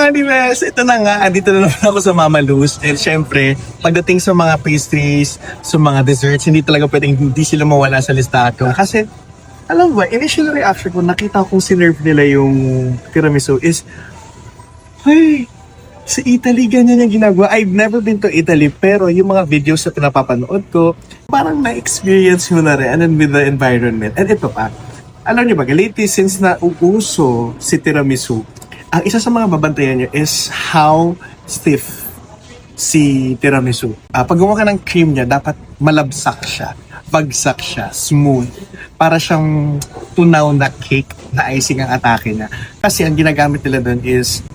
mga Dives, ito na nga, andito na naman ako sa Mama Luz. And syempre, pagdating sa mga pastries, sa mga desserts, hindi talaga pwedeng hindi sila mawala sa listahan ko. Kasi, alam mo ba, initial reaction ko, nakita kong sinerve nila yung tiramisu is, hey, sa Italy, ganyan yung ginagawa. I've never been to Italy, pero yung mga videos na pinapapanood ko, parang na-experience mo na rin, and then with the environment. And ito pa, alam niyo ba, lately, since nauuso si tiramisu, ang isa sa mga babantayan niyo is how stiff si tiramisu. Pag gumawa ka ng cream niya, dapat malabsak siya, bagsak siya, smooth. Para siyang tunaw na cake na icing ang atake niya. Kasi ang ginagamit nila doon is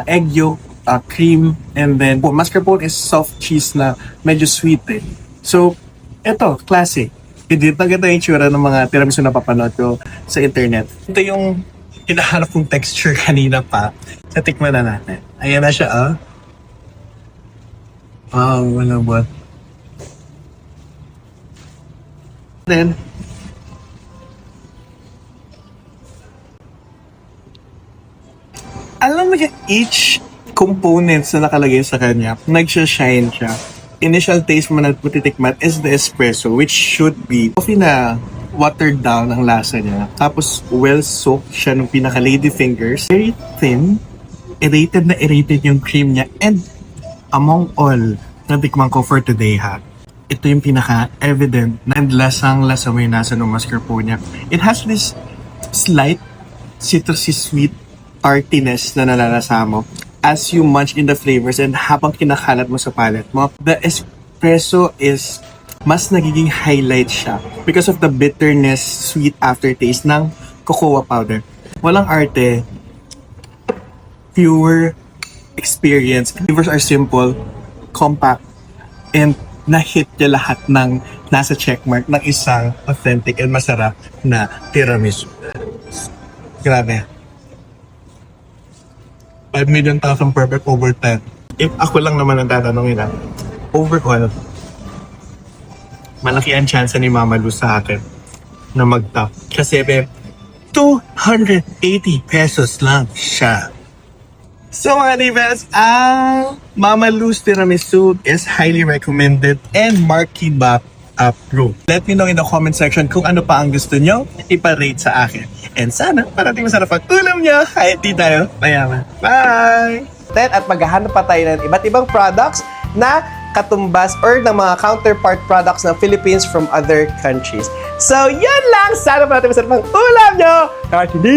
egg yolk, cream, and then mascarpone is soft cheese na medyo sweet eh. So, eto, classic. Hindi talaga yung tsura ng mga tiramisu na papanood ko sa internet. Ito yung hinahanap kong texture kanina pa. Sa tikman na natin. Ayan na siya, ah. Wow, wala ba? Then, alam mo yung each components na nakalagay sa kanya, nagsha-shine siya. Initial taste mo na matitikman is the espresso, which should be coffee na watered down ang lasa niya. Tapos, well-soaked siya ng pinaka-lady fingers. Very thin. Aerated yung cream niya. And among all, natikman ko for today ha, ito yung pinaka-evident na lasang-lasa mo yung nasa ng mascarpone niya. It has this slight citrusy sweet tartiness na nalalasa mo as you munch in the flavors and habang kinakalat mo sa palate mo. The espresso is mas nagiging highlight siya because of the bitterness, sweet aftertaste ng cocoa powder. Walang arte, pure experience. Flavors are simple, compact, and na-hit niya lahat ng nasa checkmark ng isang authentic and masarap na tiramisu. Grabe. 5 million thousand perfect over 10. If ako lang naman ang tatanungin na, overall, malaki ang chance ni Mama Luz sa akin na mag-top. Kasi 280 pesos lang siya. So mga Divas, ang Mama Luz Tiramisu is highly recommended and Marky Bop approved. Let me know in the comment section kung ano pa ang gusto nyo ipa-rate sa akin. And sana parating masarap ang ulam nyo kahit di tayo mayaman. Bye! At maghahanap pa tayo ng iba't ibang products na katumbas or ng mga counterpart products ng Philippines from other countries. So, yun lang! Sana parating masarap ang ulam nyo! Kahit hindi